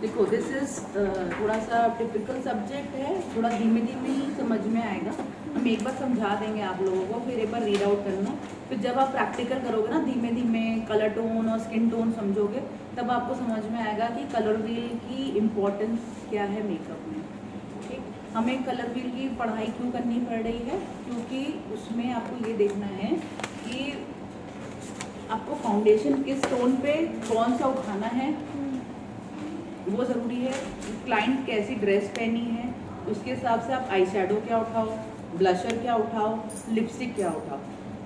देखो this is थोड़ा सा टिपिकल सब्जेक्ट है, थोड़ा धीमे धीमे ही समझ में आएगा। हम एक बार समझा देंगे आप लोगों को, फिर एक बार रीड आउट करना। फिर जब आप प्रैक्टिकल करोगे ना, धीमे धीमे कलर टोन और स्किन टोन समझोगे, तब आपको समझ में आएगा कि कलर व्हील की इम्पोर्टेंस क्या है मेकअप में। ठीक, हमें कलर व्हील की पढ़ाई क्यों करनी पड़ रही है, क्योंकि उसमें आपको ये देखना है कि आपको फाउंडेशन किस टोन पे कौन सा उठाना है, वो ज़रूरी है। क्लाइंट कैसी ड्रेस पहनी है, उसके हिसाब से आप आई शेडो क्या उठाओ, ब्लशर क्या उठाओ, लिपस्टिक क्या उठाओ।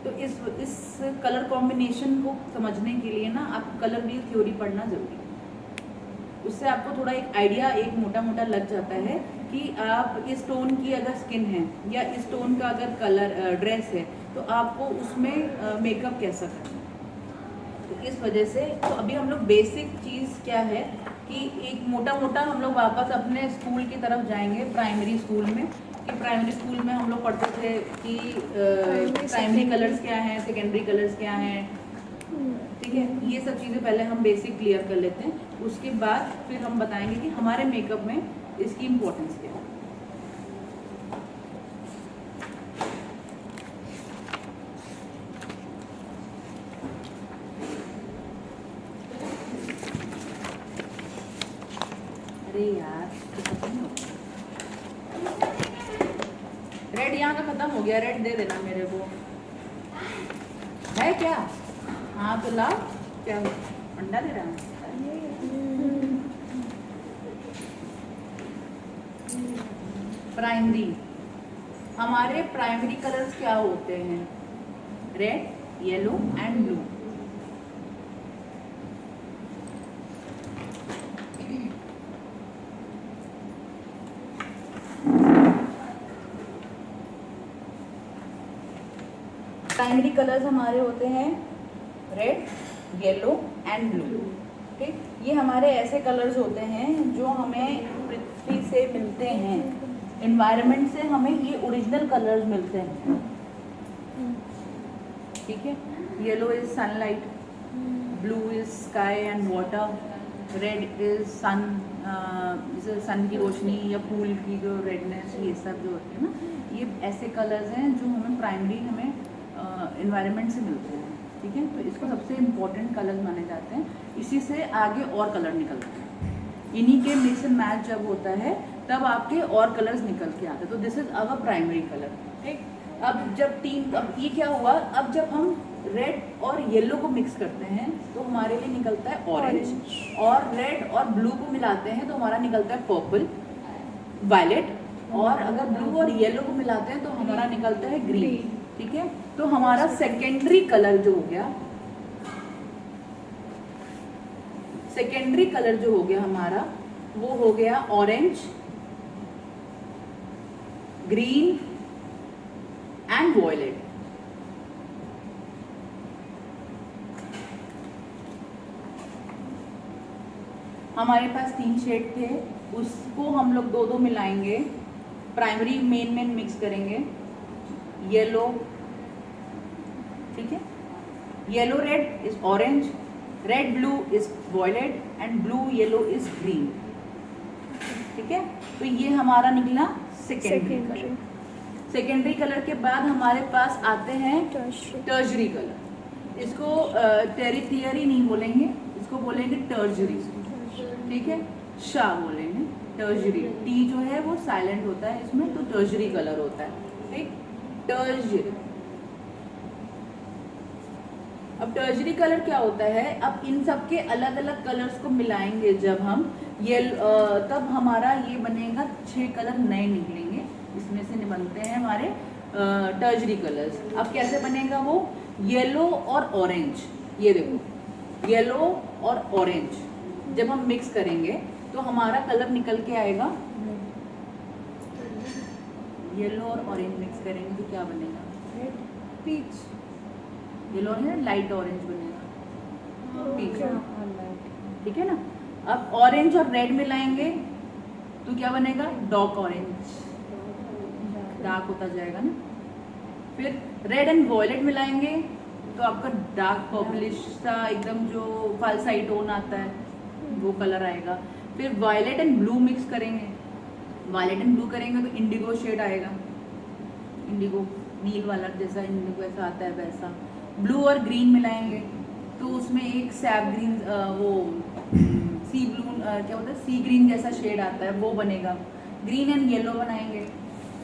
तो इस कलर कॉम्बिनेशन को समझने के लिए ना आपको कलर व्हील थ्योरी पढ़ना ज़रूरी है। उससे आपको थोड़ा एक आइडिया एक मोटा मोटा लग जाता है कि आप इस टोन की अगर स्किन है या इस टोन का अगर कलर ड्रेस है तो आपको उसमें मेकअप कैसा करना है। तो इस वजह से तो अभी हम लोग बेसिक चीज़ क्या है कि एक मोटा मोटा हम लोग वापस अपने स्कूल की तरफ जाएंगे, प्राइमरी स्कूल में। कि प्राइमरी स्कूल में हम लोग पढ़ते थे कि प्राइमरी कलर्स क्या हैं, सेकेंडरी कलर्स क्या हैं। ठीक है, ये सब चीज़ें पहले हम बेसिक क्लियर कर लेते हैं, उसके बाद फिर हम बताएंगे कि हमारे मेकअप में इसकी इम्पोर्टेंस क्या है। अरे यार रेड यहाँ का खत्म हो गया, रेड दे देना मेरे को। है क्या? हाँ तो लाओ। क्या अंडा दे रहा है? प्राइमरी, हमारे प्राइमरी कलर्स क्या होते हैं? Red, yellow and blue. Primary colours हमारे होते हैं रेड, येलो एंड ब्लू। ठीक, ये हमारे ऐसे कलर्स होते हैं जो हमें पृथ्वी से मिलते हैं, एनवायरनमेंट से हमें ये ओरिजिनल कलर्स मिलते हैं। ठीक है, yellow is sunlight, blue is sky and water, red is sun, जैसे सन की रोशनी या फूल की जो रेडनेस, ये सब जो होते हैं ना, ये ऐसे कलर्स हैं जो हमें प्राइमरी हमें एनवायरनमेंट से मिलते हैं। ठीक है, तो इसको सबसे इम्पोर्टेंट कलर माने जाते हैं। इसी से आगे और कलर निकलते हैं, इन्हीं के मिक्स एंड मैच जब होता है तब आपके और कलर्स निकल के आते हैं। तो this is our primary colour. ठीक, अब ये क्या हुआ, अब जब हम रेड और येलो को मिक्स करते हैं तो हमारे लिए निकलता है ऑरेंज, और रेड और ब्लू को मिलाते हैं तो हमारा निकलता है पर्पल, वायलेट, और अगर ब्लू और येलो को मिलाते हैं तो हमारा निकलता है ग्रीन। ठीक है, तो हमारा सेकेंडरी कलर जो हो गया, सेकेंडरी कलर जो हो गया हमारा, वो हो गया ऑरेंज, ग्रीन एंड वॉयलेट। हमारे पास 3 शेड थे, उसको हम लोग दो मिलाएंगे, प्राइमरी मेन मिक्स करेंगे। येलो, ठीक है, yellow red is orange, red blue is violet and blue yellow is green. ठीक है, तो ये हमारा निकला सेकेंडरी कलर। सेकेंडरी कलर के बाद हमारे पास आते हैं टर्जरी कलर। इसको टेरिटियरी नहीं बोलेंगे, इसको बोलेंगे टर्जरी। ठीक है, शाह बोलेंगे, टर्जरी। टी जो है वो साइलेंट होता है इसमें, तो टर्जरी कलर होता है। ठीक, टर्जरी। अब टर्जरी कलर क्या होता है, अब इन सब के अलग अलग कलर्स को मिलाएंगे जब हम ये तब हमारा ये बनेगा 6 कलर नए निकलेंगे, इसमें से बनते हैं हमारे टर्जरी कलर्स। अब कैसे बनेगा वो, येलो और ऑरेंज। ये देखो, येलो और ऑरेंज जब हम मिक्स करेंगे तो हमारा कलर निकल के आएगा। येलो और ऑरेंज मिक्स करेंगे तो क्या बनेगा, रेड, पीच। येलो है, लाइट ऑरेंज बनेगा, पीच। ठीक है ना, अब ऑरेंज और रेड मिलाएंगे तो क्या बनेगा, डार्क ऑरेंज, डार्क होता जाएगा ना। फिर रेड एंड वॉयलेट मिलाएंगे तो आपका डार्क पर्पलिश सा एकदम जो फालसाई टोन आता है वो कलर आएगा। फिर वायलेट एंड ब्लू मिक्स करेंगे, वायलेट एंड ब्लू करेंगे तो इंडिगो शेड आएगा, इंडिगो नील वाला जैसा इंडिगो ऐसा आता है वैसा। ब्लू और ग्रीन मिलाएंगे तो उसमें एक सैप ग्रीन वो सी ब्लू क्या होता है सी ग्रीन जैसा शेड आता है वो बनेगा। ग्रीन एंड येलो बनाएंगे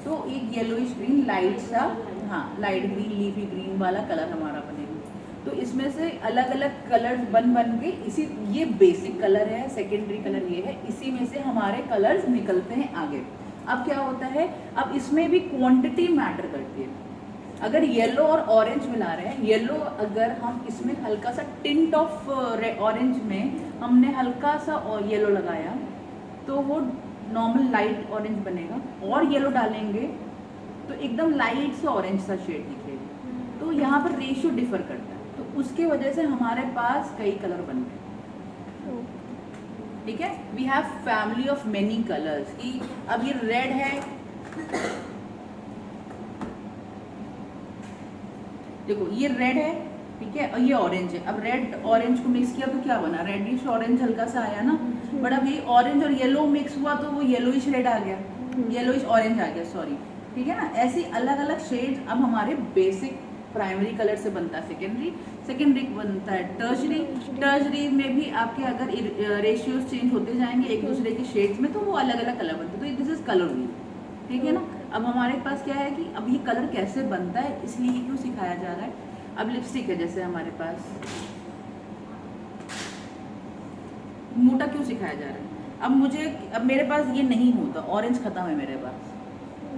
तो एक येलोइश ग्रीन लाइट सा, हाँ लाइट ग्रीन लीफी ग्रीन वाला कलर हमारा बनेगा। तो इसमें से अलग अलग कलर्स बन के इसी, ये बेसिक कलर है, सेकेंडरी कलर ये है, इसी में से हमारे कलर्स निकलते हैं आगे। अब क्या होता है, अब इसमें भी क्वांटिटी मैटर करती है। अगर येलो और ऑरेंज मिला रहे हैं, येलो अगर हम इसमें हल्का सा टिंट ऑफ ऑरेंज में हमने हल्का सा येलो लगाया तो वो नॉर्मल लाइट ऑरेंज बनेगा, और येलो डालेंगे तो एकदम लाइट सा ऑरेंज सा शेड दिखेगा। तो यहाँ पर रेशियो डिफर करता है, तो उसके वजह से हमारे पास कई कलर बन गए। ठीक है, we have family of many colours की। अब ये रेड है, देखो ये रेड है, ठीक है, और ये ऑरेंज है। अब रेड ऑरेंज को मिक्स किया तो क्या बना, रेडिश ऑरेंज हल्का सा आया ना। बट अब ये ऑरेंज और येलो मिक्स हुआ तो वो येलोइश रेड आ गया, येलोइश ऑरेंज आ गया, सॉरी। ठीक है ना, ऐसी अलग अलग शेड्स अब हमारे बेसिक प्राइमरी कलर से बनता है सेकेंडरी बनता है टर्शरी में भी आपके अगर रेशियोज चेंज होते जाएंगे एक दूसरे के शेड्स में तो वो अलग अलग कलर बनते हैं। तो दिस इज कलर व्हील, ठीक है ना। अब हमारे पास क्या है कि अब ये कलर कैसे बनता है, इसलिए क्यों सिखाया जा रहा है। अब लिपस्टिक है जैसे हमारे पास, मोटा क्यों सिखाया जा रहा है। अब मेरे पास ये नहीं होता, ऑरेंज खत्म है मेरे पास,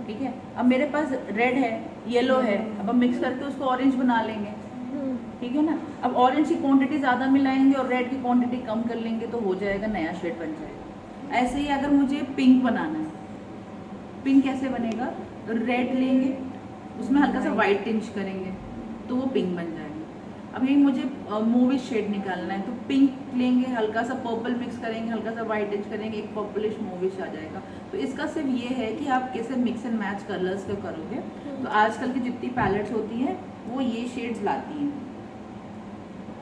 ठीक है। अब मेरे पास रेड है, येलो है, अब हम मिक्स करके उसको ऑरेंज बना लेंगे, ठीक है ना। अब ऑरेंज की क्वांटिटी ज़्यादा मिलाएंगे और रेड की क्वांटिटी कम कर लेंगे तो हो जाएगा, नया शेड बन जाएगा। ऐसे ही अगर मुझे पिंक बनाना है, पिंक कैसे बनेगा, तो रेड लेंगे उसमें हल्का सा वाइट टिंच करेंगे तो वो पिंक बन जाएगा। अब ये मुझे मूवी शेड निकालना है तो पिंक लेंगे, हल्का सा पर्पल मिक्स करेंगे, हल्का सा वाइट टिंच करेंगे, एक पर्पलिश मूविश आ जाएगा। तो इसका सिर्फ ये है कि आप कैसे मिक्स एंड मैच कलर्स का करोगे। तो आजकल की जितनी पैलेट्स होती हैं वो ये शेड्स लाती हैं,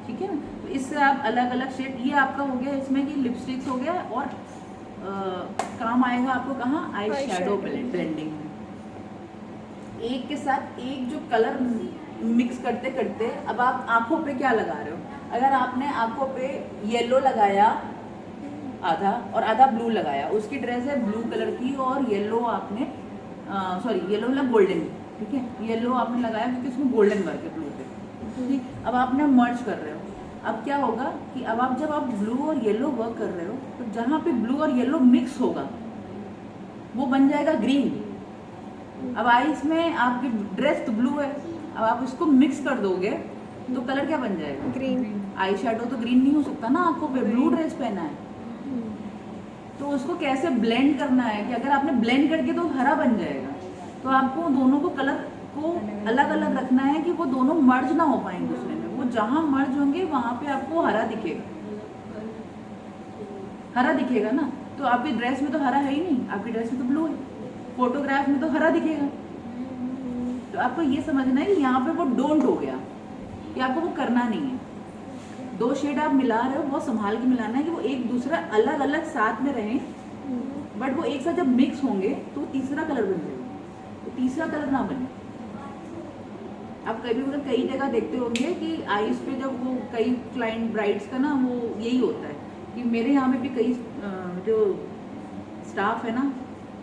ठीक है ना। तो इससे आप अलग अलग शेड, ये आपका हो गया इसमें कि लिपस्टिक्स हो गया, और काम आएगा आपको कहाँ, आई शैडो ब्लेंडिंग में। एक के साथ एक जो कलर मिक्स करते करते अब आप आंखों पे क्या लगा रहे हो। अगर आपने आंखों पे येलो लगाया आधा और आधा ब्लू लगाया, उसकी ड्रेस है ब्लू कलर की और येलो आपने येलो मतलब गोल्डन, ठीक है, येलो आपने लगाया क्योंकि उसमें गोल्डन वर्क है ब्लू पे, ठीक। अब आपने मर्ज कर रहे हो, अब क्या होगा कि अब आप जब आप ब्लू और येलो वर्क कर रहे हो तो जहाँ पे ब्लू और येलो मिक्स होगा वो बन जाएगा ग्रीन। अब आईज में आपकी ड्रेस तो ब्लू है, अब आप इसको मिक्स कर दोगे तो कलर क्या बन जाएगा, ग्रीन। आई शैडो तो ग्रीन नहीं हो सकता ना, आंखों पे ब्लू ड्रेस पहना है तो उसको कैसे ब्लेंड करना है कि अगर आपने ब्लेंड करके तो हरा बन जाएगा। तो आपको दोनों को कलर को अलग अलग रखना है कि वो दोनों मर्ज ना हो पाए दूसरे में। वो जहाँ मर्ज होंगे वहाँ पे आपको हरा दिखेगा, हरा दिखेगा ना। तो आपकी ड्रेस में तो हरा है ही नहीं, आपकी ड्रेस में तो ब्लू है, फोटोग्राफ में तो हरा दिखेगा। तो आपको ये समझना है कि यहाँ पे वो डोंट हो गया कि आपको वो करना नहीं है। दो शेड आप मिला रहे हो, बहुत संभाल के मिलाना है कि वो एक दूसरा अलग अलग साथ में रहें, बट वो एक साथ जब मिक्स होंगे तो तीसरा कलर बन जाएगा, तो तीसरा कलर ना बने। आप कभी मतलब कई जगह देखते होंगे कि आईज पे जब वो कई क्लाइंट ब्राइड्स का ना वो यही होता है कि मेरे यहाँ में भी कई जो स्टाफ है ना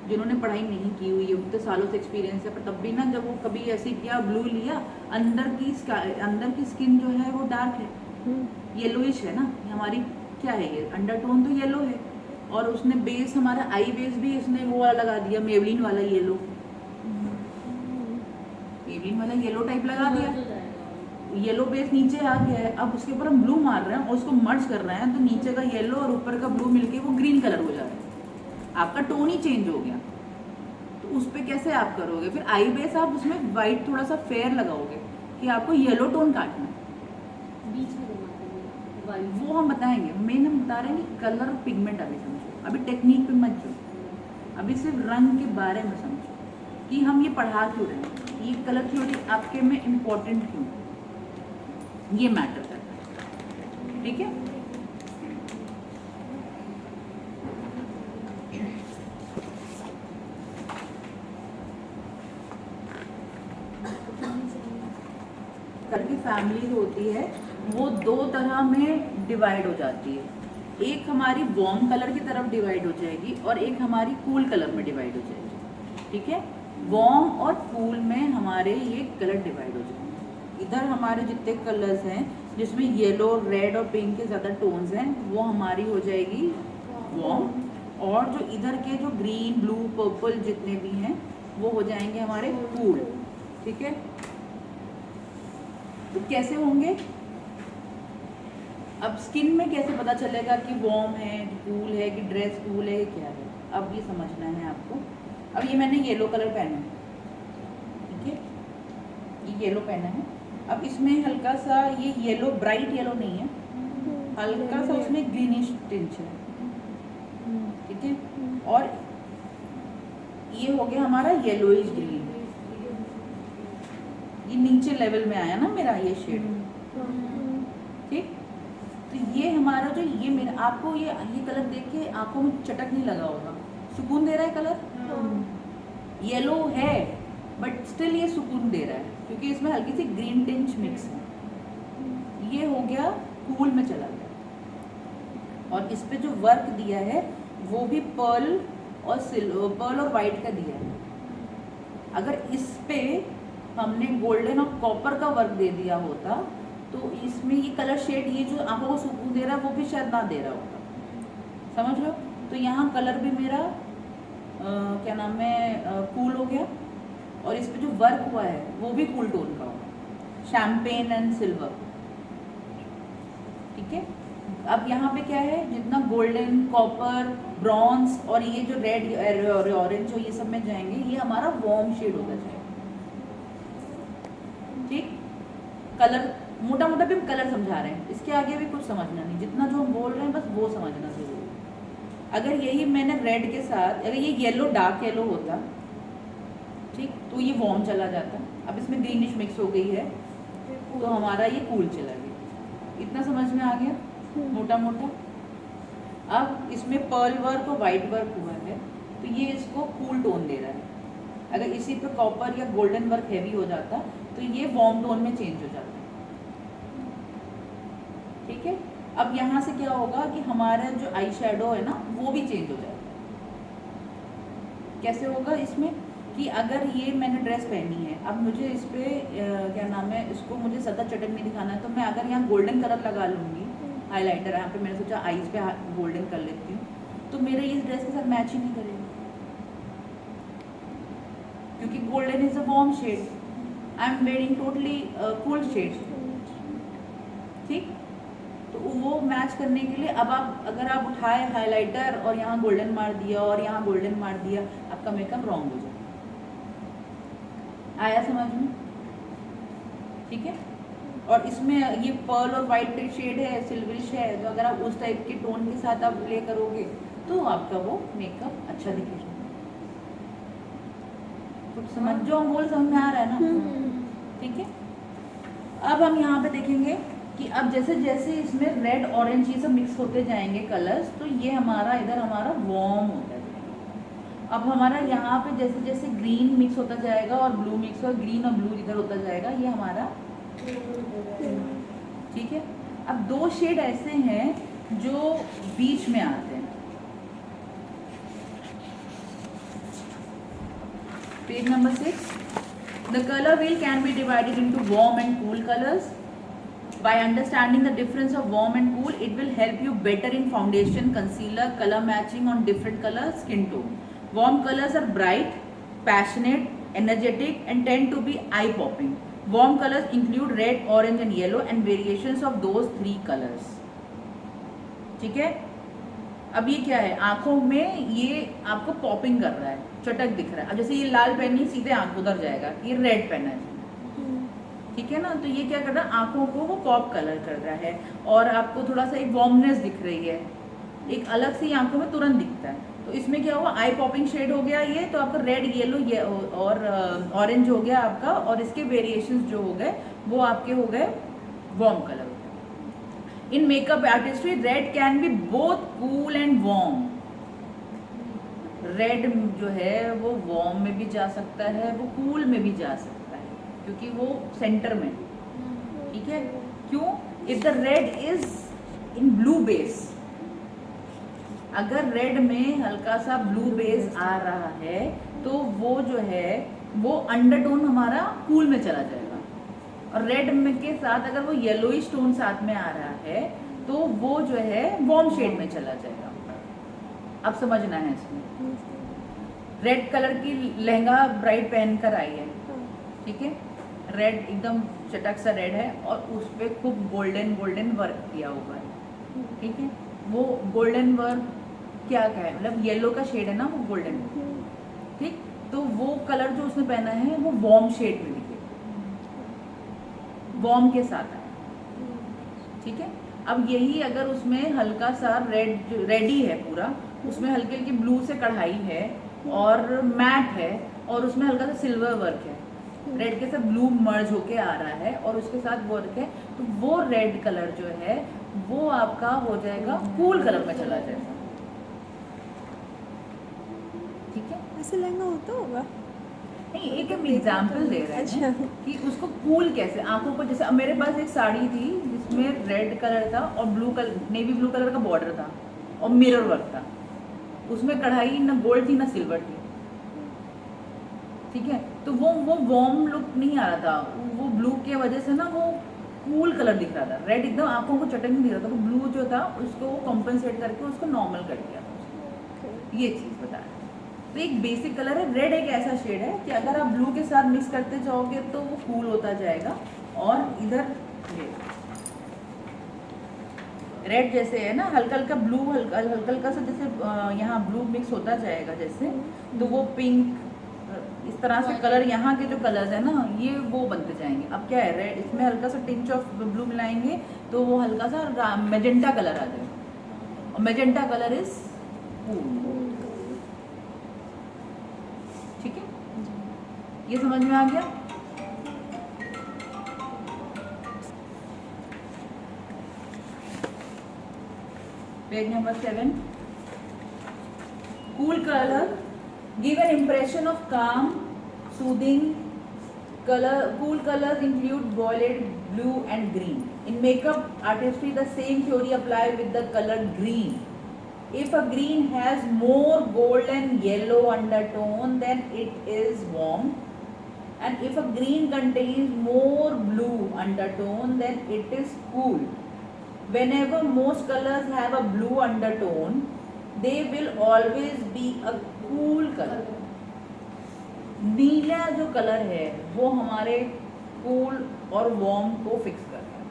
जिन्होंने पढ़ाई नहीं की हुई है, उतने सालों से एक्सपीरियंस है, पर तब भी ना जब वो कभी ऐसे किया ब्लू लिया, अंदर की स्किन जो है वो डार्क है, येलोइश है ना। हमारी क्या है ये अंडरटोन तो येलो है, और उसने बेस हमारा आई बेस भी इसने वो वाला लगा दिया, मेवलिन वाला येलो, मेवलिन वाला येलो टाइप लगा दिया, येलो बेस नीचे आ गया है। अब उसके ऊपर हम ब्लू मार रहे हैं और उसको मर्ज कर रहे हैं तो नीचे का येलो और ऊपर का ब्लू मिलके वो ग्रीन कलर हो जा रहा है, आपका टोन ही चेंज हो गया। तो उस पर कैसे आप करोगे, फिर आई बेस आप उसमें वाइट थोड़ा सा फेयर लगाओगे कि आपको येलो टोन काटना है, बीच में वो हम बताएंगे। मेन हम बता रहे हैं कि कलर पिगमेंट अभी समझो, अभी टेक्निक पे मत जाओ, अभी सिर्फ रंग के बारे में समझो कि हम ये पढ़ा क्यों रहे हैं, ये कलर थ्योरी आपके में इम्पोर्टेंट क्यों, ये मैटर करता है, ठीक है। फैमिलीज होती है वो दो तरह में डिवाइड हो जाती है। एक हमारी वार्म कलर की तरफ डिवाइड हो जाएगी और एक हमारी कूल कलर में डिवाइड हो जाएगी। ठीक है, वार्म और कूल में हमारे ये कलर डिवाइड हो जाएंगे। इधर हमारे जितने कलर्स हैं जिसमें येलो, रेड और पिंक के ज़्यादा टोन्स हैं वो हमारी हो जाएगी वार्म, और जो इधर के जो ग्रीन, ब्लू, पर्पल जितने भी हैं वो हो जाएंगे हमारे कूल। ठीक है, तो कैसे होंगे? अब स्किन में कैसे पता चलेगा कि वार्म है, कि कूल है, कि ड्रेस कूल है, क्या है? अब ये समझना है आपको। अब ये मैंने येलो कलर पहना है, ठीक है, ये येलो पहना है। अब इसमें हल्का सा ये येलो, ब्राइट येलो नहीं है, हल्का सा उसमें ग्रीनिश टिंच है। ठीक है, और ये हो गया हमारा येलोइश ग्रीन। ये नीचे लेवल में आया ना मेरा ये शेड। ठीक, तो ये हमारा जो ये मेरा, आपको ये कलर देख के आंखों में चटक नहीं लगा होगा? सुकून दे रहा है कलर। येलो है बट स्टिल ये सुकून दे रहा है क्योंकि इसमें हल्की सी ग्रीन टिंच मिक्स है। ये हो गया कूल में चला गया। और इस पे जो वर्क दिया है वो भी पर्ल और वाइट का दिया है। अगर इस पे हमने गोल्डन और कॉपर का वर्क दे दिया होता तो इसमें ये कलर शेड, ये जो आंखों को सुकून दे रहा है वो भी शायद ना दे रहा होता। समझ लो? तो यहाँ कलर भी मेरा क्या नाम है, कूल हो गया, और इस पे जो वर्क हुआ है वो भी कूल टोन का होगा, शैम्पेन एंड सिल्वर। ठीक है, अब यहाँ पे क्या है, जितना गोल्डन, कॉपर, ब्रॉन्ज और ये जो रेड और ऑरेंज जो ये सब में जाएंगे, ये हमारा वार्म शेड होता जाएगा। ठीक, कलर मोटा मोटा भी हम कलर समझा रहे हैं, इसके आगे भी कुछ समझना नहीं, जितना जो हम बोल रहे हैं बस वो समझना जरूरी है। अगर यही मैंने रेड के साथ, अगर ये येलो, डार्क येलो होता, ठीक, तो ये वार्म चला जाता। अब इसमें ग्रीनिश मिक्स हो गई है तो हमारा ये कूल चला गया। इतना समझ में आ गया मोटा मोटा। अब इसमें पर्ल वर्क और वाइट वर्क हुआ है तो ये इसको कूल टोन दे रहा है। अगर इसी पे कॉपर या गोल्डन वर्क हैवी हो जाता तो ये वार्म टोन में चेंज हो जाता। ठीक है, अब यहाँ से क्या होगा कि हमारा जो आई शेडो है ना वो भी चेंज हो जाएगा। कैसे होगा? इसमें कि अगर ये मैंने ड्रेस पहनी है, अब मुझे इस पे क्या नाम है, इसको मुझे ज़्यादा चटक नहीं दिखाना है, तो मैं अगर यहाँ गोल्डन कलर लगा लूँगी, हाइलाइटर यहाँ पे मैंने सोचा आईज पे गोल्डन कर लेती हूँ, तो मेरे इस ड्रेस के साथ मैच ही नहीं करेगा क्योंकि golden is a warm shade, I am wearing totally cool shade. ठीक, तो वो मैच करने के लिए अब आप अगर आप उठाए हाइलाइटर और यहाँ गोल्डन मार दिया और यहाँ गोल्डन मार दिया, आपका मेकअप रॉन्ग हो जाए। आया समझ में? ठीक है, और इसमें ये पर्ल और वाइट शेड है, सिल्वरिश है, तो अगर आप उस टाइप के टोन के साथ आप प्ले करोगे तो आपका वो मेकअप अच्छा दिखेगा। कुछ समझ जो हम बोल समझ में आ रहा है ना? ठीक है, अब हम यहाँ पे देखेंगे कि अब जैसे जैसे इसमें रेड, ऑरेंज ये सब मिक्स होते जाएंगे कलर्स, तो ये हमारा इधर हमारा वार्म होता जाएगा। अब हमारा यहाँ पे जैसे जैसे ग्रीन मिक्स होता जाएगा और ब्लू मिक्स और ग्रीन और ब्लू इधर होता जाएगा, ये हमारा। ठीक है, अब दो शेड ऐसे हैं जो बीच में आते हैं। Page number 6, the color wheel can be divided into warm and cool colors. By understanding the difference of warm and cool, it will help you better in foundation, concealer, color matching on different color skin tone. Warm colors are bright, passionate, energetic and tend to be eye-popping. Warm colors include red, orange and yellow and variations of those three colors. ठीक है, अब ये क्या है, आंखों में ये आपको पॉपिंग कर रहा है, चटक दिख रहा है। अब जैसे ये लाल पहनी, सीधे आंख उधर जाएगा, ये रेड पहना है, ठीक है ना, तो ये क्या कर रहा है, आंखों को वो पॉप कलर कर रहा है और आपको थोड़ा सा एक वार्मनेस दिख रही है, एक अलग सी आंखों में तुरंत दिखता है। तो इसमें क्या हुआ, आई पॉपिंग शेड हो गया ये, तो आपका रेड, येलो ये और ऑरेंज हो गया आपका, और इसके वेरिएशंस जो हो गए वो आपके हो गए warm colour. In makeup artistry red can be both cool and warm. Red जो है वो वार्म में भी जा सकता है, वो कूल में भी जा सकता है क्योंकि वो सेंटर में। ठीक है, क्यों? If the red is in blue base, अगर रेड में हल्का सा ब्लू बेस आ रहा है तो वो जो है वो अंडरटोन हमारा कूल में चला जाएगा, और रेड में के साथ अगर वो येलोइश टोन साथ में आ रहा है तो वो जो है वार्म शेड में चला जाएगा। अब समझना है इसमें, रेड कलर की लहंगा ब्राइड पहन कर आई है, ठीक है, रेड एकदम चटक सा रेड है और उस पर खूब गोल्डन गोल्डन वर्क किया हुआ है, ठीक है, वो गोल्डन वर्क क्या है, मतलब येलो का शेड है ना वो गोल्डन, ठीक, तो वो कलर जो उसने पहना है वो वार्म शेड में दिखे, वार्म के साथ है, ठीक है। अब यही अगर उसमें हल्का सा रेडी है पूरा, उसमें हल्की हल्की ब्लू से कढ़ाई है और मैट है और उसमें हल्का सा सिल्वर वर्क है, रेड के साथ ब्लू मर्ज होके आ रहा है और उसके साथ वर्क है, तो वो रेड कलर जो है वो आपका हो जाएगा कूल कलर में चला जाएगा, ठीक है। ऐसे लहंगा होता होगा? नहीं, एक एग्जाम्पल दे रहे हैं कि उसको कूल कैसे, आंखों को जैसे, अब मेरे पास एक साड़ी थी जिसमें रेड कलर था और blue colour, navy blue colour का बॉर्डर था और मिरर वर्क था, उसमें कढ़ाई ना गोल्ड थी ना सिल्वर थी, ठीक है, तो वो वार्म लुक नहीं आ रहा था, वो ब्लू के वजह से ना वो कूल कलर दिख रहा था, रेड एकदम आंखों को चटक नहीं दिख रहा था, वो ब्लू जो था उसको कॉम्पनसेट करके उसको नॉर्मल कर दिया था, ये चीज़ बता रहे हैं। तो एक बेसिक कलर है, रेड एक ऐसा शेड है कि अगर आप ब्लू के साथ मिक्स करते जाओगे तो वो कूल होता जाएगा, और इधर रेड जैसे है ना हल्का हल्का ब्लू, हल्का हल्का सा जैसे यहाँ ब्लू मिक्स होता जाएगा जैसे, तो वो पिंक इस तरह से कलर, यहाँ के जो कलर्स है ना ये वो बनते जाएंगे। अब क्या है, रेड इसमें हल्का सा टिंच ऑफ ब्लू मिलाएंगे तो वो हल्का सा मेजेंटा कलर आ जाएगा, और मेजेंटा कलर इज कूल, ठीक है, ये समझ में आ गया। Page number 7, cool colour give an impression of calm, soothing color. Cool colors include violet, blue and green. In makeup artistry, the same theory apply with the color green. If a green has more gold and yellow undertone, then it is warm, and if a green contains more blue undertone, then it is cool. Whenever most colors have a blue undertone, they will always be a cool colour. नीला जो colour है वो हमारे cool और warm को fix कर रहा है,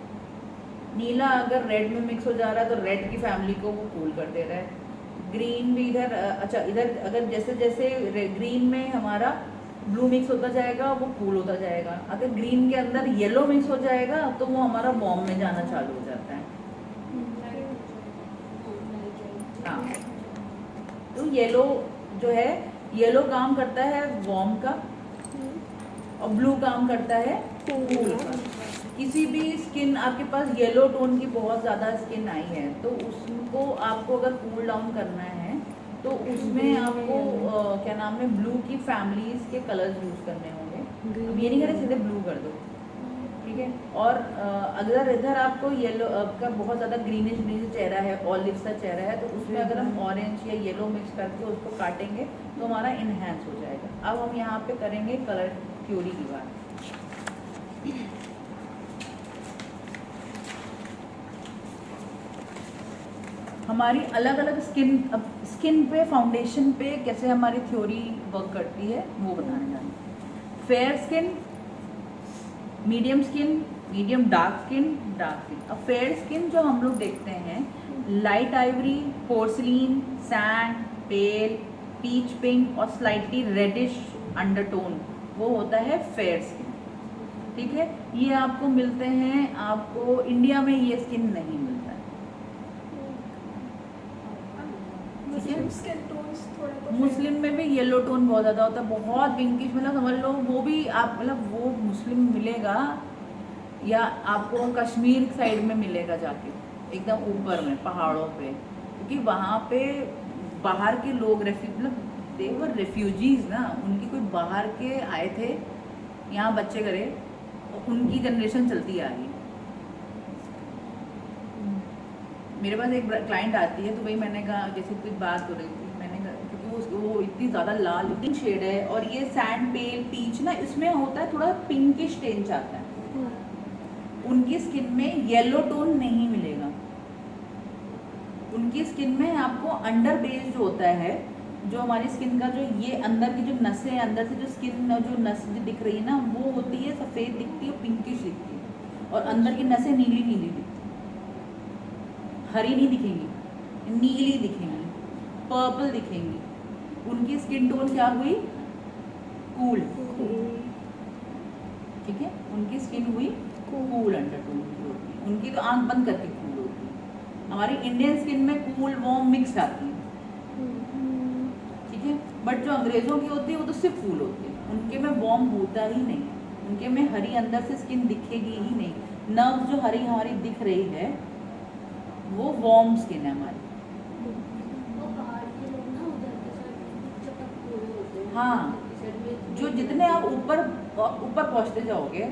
नीला अगर रेड में मिक्स हो जा रहा है तो रेड की फैमिली को वो कूल कर दे रहा है, ग्रीन भी इधर, अच्छा इधर अगर जैसे जैसे ग्रीन में हमारा ब्लू मिक्स होता जाएगा वो कूल होता जाएगा, अगर ग्रीन के अंदर येलो मिक्स हो जाएगा तो वो हमारा वार्म में जाना चालू हो जाता है। हाँ, तो येलो जो है, येलो काम करता है वार्म का और ब्लू काम करता है कूल का। किसी भी स्किन, आपके पास येलो टोन की बहुत ज़्यादा स्किन आई है तो उसको आपको अगर कूल डाउन करना है तो उसमें आपको क्या नाम है, ब्लू की फैमिलीज के कलर्स यूज़ करने होंगे। अब ये नहीं करें सीधे ब्लू कर दो, ठीक है। और अगर इधर आपको येलो का बहुत ज़्यादा ग्रीनिश चेहरा है, ऑलिव सा चेहरा है, तो उसमें अगर हम ऑरेंज या येलो मिक्स करके उसको काटेंगे तो हमारा इन्हेंस हो जाएगा। अब हम यहाँ पे करेंगे कलर थ्योरी की बात। हमारी अलग अलग स्किन, अब स्किन पे, फाउंडेशन पे कैसे हमारी थ्योरी वर्क करती है वो बताने जा रहे हैं। Fair skin, medium skin, medium dark skin, dark skin. अब फेयर स्किन जो हम लोग देखते हैं, लाइट आइवरी, पोर्सलिन, सैंड, पेल, पीच पिंक और स्लाइटली रेडिश अंडरटोन, वो होता है फेयर स्किन, ठीक है। ये आपको मिलते हैं, आपको इंडिया में ये स्किन नहीं मिलता है, मुस्लिम में भी येलो टोन बहुत ज़्यादा होता है, बहुत पिंकिश, मतलब समझ लो वो भी आप, मतलब वो मुस्लिम मिलेगा या आपको कश्मीर साइड में मिलेगा जाके एकदम ऊपर में पहाड़ों पे, क्योंकि वहाँ पे बाहर के लोग मतलब देवर रेफ्यूजीज ना, उनकी कोई बाहर के आए थे यहाँ बच्चे करे, उनकी जनरेशन चलती आ रही है, मेरे पास एक क्लाइंट आती है तो वही मैंने कहा, जैसे कुछ बात हो रही थी, मैंने कहा क्योंकि वो इतनी ज़्यादा लाल पिंक शेड है और ये सैंड पेल पीच ना, इसमें होता है थोड़ा पिंकिश टेंच आता है। उनकी स्किन में येलो टोन नहीं मिलेगा। उनकी स्किन में आपको अंडर बेस जो होता है, जो हमारी स्किन का जो ये अंदर की जो नसें, अंदर से जो स्किन जो नस जो दिख रही है ना, वो होती है सफ़ेद दिखती है, पिंकिश दिखती है, और अंदर की नसें नीली नीली दिखती है, हरी नहीं दिखेंगी, नीली दिखेंगी, पर्पल दिखेंगी। उनकी स्किन टोन क्या हुई? कूल। ठीक है, उनकी स्किन हुई कूल अंडरटोन की होती है। उनकी तो आंख बंद करके कूल होती है। हमारी इंडियन स्किन में कूल वार्म मिक्स आती है। ठीक है, बट जो अंग्रेज़ों की होती है वो तो सिर्फ कूल होती है, उनके में वार्म होता ही नहीं है। उनके में हरी अंदर से स्किन दिखेगी ही नहीं। नर्व जो हरी हमारी दिख रही है वो वार्म स्किन है हमारी। हाँ, जो जितने आप ऊपर पहुँचते जाओगे,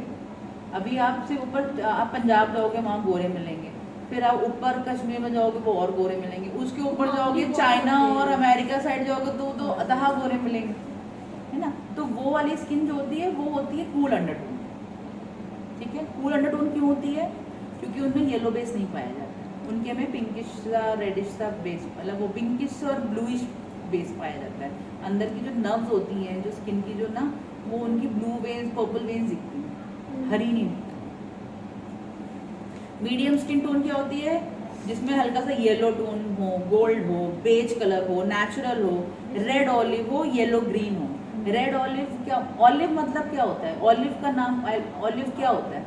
अभी आपसे ऊपर आप पंजाब जाओगे वहाँ गोरे मिलेंगे, फिर आप ऊपर कश्मीर में जाओगे वो और गोरे मिलेंगे, उसके ऊपर जाओगे चाइना और अमेरिका साइड जाओगे तो अतः गोरे मिलेंगे, है ना। तो वो वाली स्किन जो होती है वो होती है कूल अंडरटोन। ठीक है, कूल अंडरटोन क्यों होती है? क्योंकि उनमें येलो बेस नहीं पाया जाता, उनके में पिंकिश सा रेडिश सा बेस, मतलब वो पिंकिश और ब्लूइश बेस पाया जाता है। अंदर की जो नर्व्स होती हैं, जो स्किन की जो ना, वो उनकी ब्लू वेन्स, पर्पल वेन्स दिखती हैं, हरी नहीं। मीडियम स्किन टोन क्या होती है? जिसमें हल्का सा येलो टोन हो, गोल्ड हो, बेज कलर हो, नेचुरल हो, रेड ऑलिव हो, येलो ग्रीन हो। रेड ऑलिव क्या, ऑलिव मतलब क्या होता है? ऑलिव का नाम, ऑलिव क्या होता है?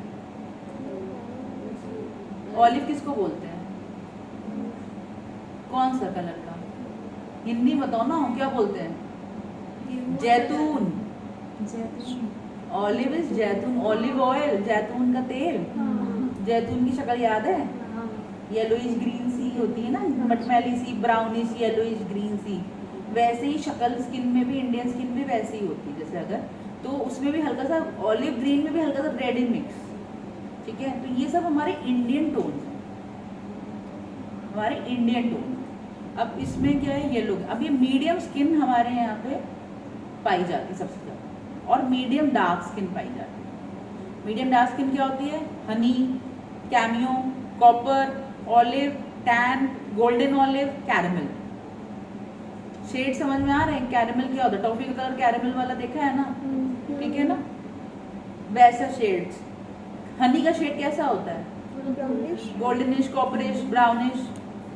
ऑलिव किसको बोलते हैं? कौन सा कलर का? हिंदी बताओ ना, क्या बोलते हैं? जैतून। ऑलिव इज जैतून, ऑलिव ऑयल, जैतून का तेल। जैतून की शक्ल याद है? येलोइश ग्रीन सी होती है ना, मटमैली सी, ब्राउनिश येलोइश ग्रीन सी। वैसे ही शक्ल स्किन में भी, इंडियन स्किन भी वैसे ही होती है। जैसे अगर तो उसमें भी हल्का सा ऑलिव ग्रीन में भी हल्का सा रेड इन मिक्स। ठीक है, तो ये सब हमारे इंडियन टोन है, हमारे इंडियन टोन। अब इसमें क्या है? येलो। अब ये मीडियम स्किन हमारे यहाँ पे पाई जाती है सबसे ज़्यादा, और मीडियम डार्क स्किन पाई जाती है। मीडियम डार्क स्किन क्या होती है? Honey, cameo, copper, olive, tan, golden olive, caramel. Shade समझ में आ रहे हैं? कैरेमल क्या होता है? टॉफी का कलर कैरेमल वाला देखा है ना? ठीक है ना, वैसा शेड्स। हनी का शेड कैसा होता है? Goldenish, copperish, brownish.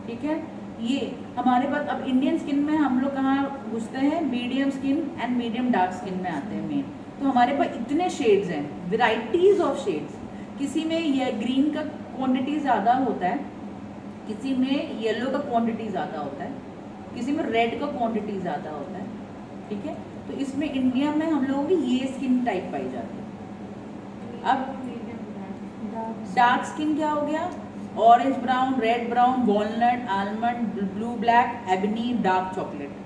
ठीक है, ये हमारे पास। अब इंडियन स्किन में हम लोग कहाँ घुसते हैं? Medium skin and medium dark skin में आते हैं मेन। तो हमारे पास इतने शेड्स हैं, वेराइटीज ऑफ शेड्स। किसी में ये ग्रीन का क्वांटिटी ज़्यादा होता है, किसी में येलो का क्वांटिटी ज़्यादा होता है, किसी में रेड का क्वांटिटी ज़्यादा होता है। ठीक है, तो इसमें इंडिया में हम लोगों की ये स्किन टाइप पाई जाती है। अब डार्क स्किन क्या हो गया? Orange brown, red brown, walnut, almond, blue black, ebony, dark chocolate.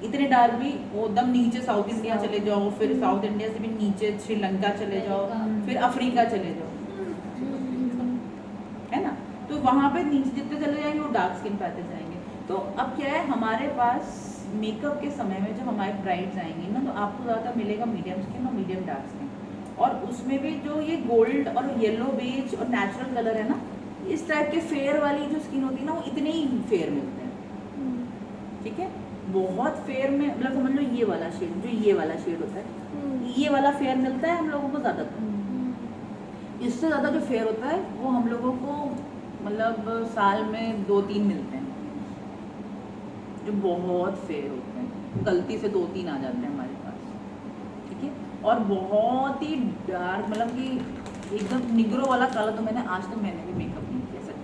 इतने डार्क भी वो दम नीचे साउथ इंडिया चले जाओ, फिर साउथ इंडिया से भी नीचे श्रीलंका चले जाओ, फिर अफ्रीका चले जाओ, है ना। तो वहाँ पे नीचे जितने चले जाएंगे वो डार्क स्किन पाते जाएंगे। तो अब क्या है, हमारे पास मेकअप के समय में जब हमारी ब्राइड्स आएंगी ना, तो आपको ज़्यादा मिलेगा मीडियम स्किन और मीडियम डार्क स्किन। और उसमें भी जो ये गोल्ड और येलो बेज और नेचुरल कलर है ना, इस टाइप के फेयर वाली जो स्किन होती है ना, वो इतने ही फेयर मिलते हैं। ठीक है, बहुत फेयर में मतलब समझ लो ये वाला शेड, जो ये वाला शेड होता है, ये वाला फेयर मिलता है हम लोगों को ज़्यादातर। इससे ज़्यादा जो फेयर होता है वो हम लोगों को मतलब साल में 2-3 मिलते हैं, जो बहुत फेयर होते हैं। गलती से 2-3 आ जाते हैं हमारे पास। ठीक है, और बहुत ही डार्क मतलब कि एकदम निग्रो वाला काला तो मैंने आज तक मैंने भी मेकअप नहीं किया, सच।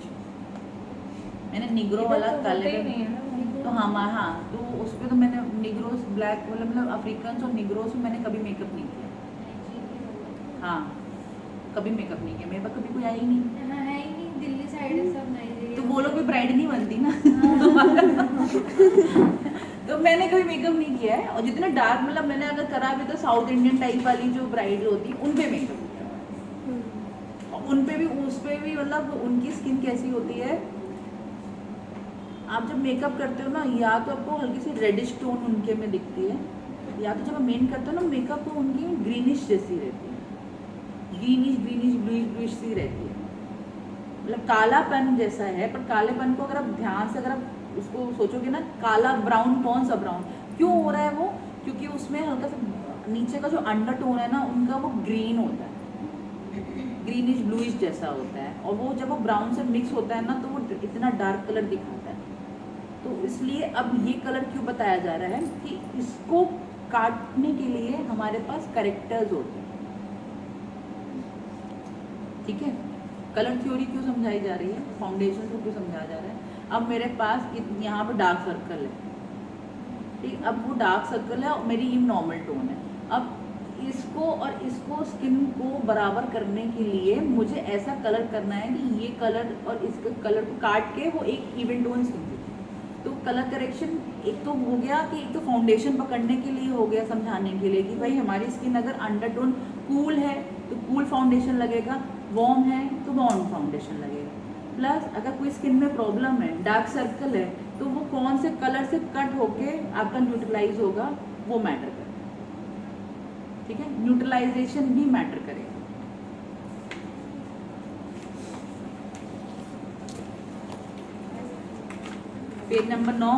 मैंने निग्रो वाला काले तो हाँ, तो उस पर तो मैंने निग्रोस ब्लैक मतलब अफ्रीकन और निग्रोस में मैंने कभी मेकअप नहीं किया। हाँ, कभी मेकअप नहीं किया, मेरे पास कभी कोई आई नहीं। हाँ, है ही नहीं, दिल्ली साइड सब नहीं। तो वो लोग भी ब्राइड नहीं बनती ना। तो मैंने कभी मेकअप नहीं किया है। और जितने डार्क मतलब मैंने अगर करा भी तो साउथ इंडियन टाइप वाली जो ब्राइड होती है उन पे मेकअप किया, और उन पे भी उस पे भी मतलब उनकी स्किन कैसी होती है, आप जब मेकअप करते हो ना, या तो आपको हल्की सी रेडिश टोन उनके में दिखती है, या तो जब आप मेन करते हो ना मेकअप, तो उनकी ग्रीनिश जैसी रहती है, ग्रीनिश ग्रीनिश ब्लूइश ब्लूइश सी रहती है, मतलब कालापन जैसा है। पर कालेपन को अगर आप ध्यान से अगर आप उसको सोचोगे ना, काला ब्राउन, कौन सा ब्राउन क्यों हो रहा है वो, क्योंकि उसमें हल्का सा नीचे का जो अंडरटोन है ना उनका, वो ग्रीन होता है, ग्रीनिश ब्लूइश जैसा होता है, और वो जब वो ब्राउन से मिक्स होता है ना तो वो इतना डार्क कलर दिखाता है। तो इसलिए अब ये कलर क्यों बताया जा रहा है कि इसको काटने के लिए हमारे पास करेक्टर्स होते हैं, ठीक है। कलर थ्योरी क्यों समझाई जा रही है, फाउंडेशन को क्यों समझाया जा रहा है। अब मेरे पास यहाँ पर डार्क सर्कल है, ठीक, अब वो डार्क सर्कल है और मेरी ये नॉर्मल टोन है। अब इसको और इसको स्किन को बराबर करने के लिए मुझे ऐसा कलर करना है कि ये कलर और इसके कलर को काट के वो एक इवन टोन स्किन दे। तो कलर करेक्शन एक तो हो गया कि एक तो फाउंडेशन पकड़ने के लिए हो गया, समझाने के लिए कि भाई हमारी स्किन अगर अंडरटोन कूल है तो कूल फाउंडेशन लगेगा, वार्म है तो वार्म फाउंडेशन लगेगा। प्लस अगर कोई स्किन में प्रॉब्लम है, डार्क सर्कल है, तो वो कौन से कलर से कट होके आपका न्यूट्रलाइज होगा, वो मैटर करेगा, ठीक है। न्यूट्रलाइजेशन भी मैटर करेगा। Page number 9,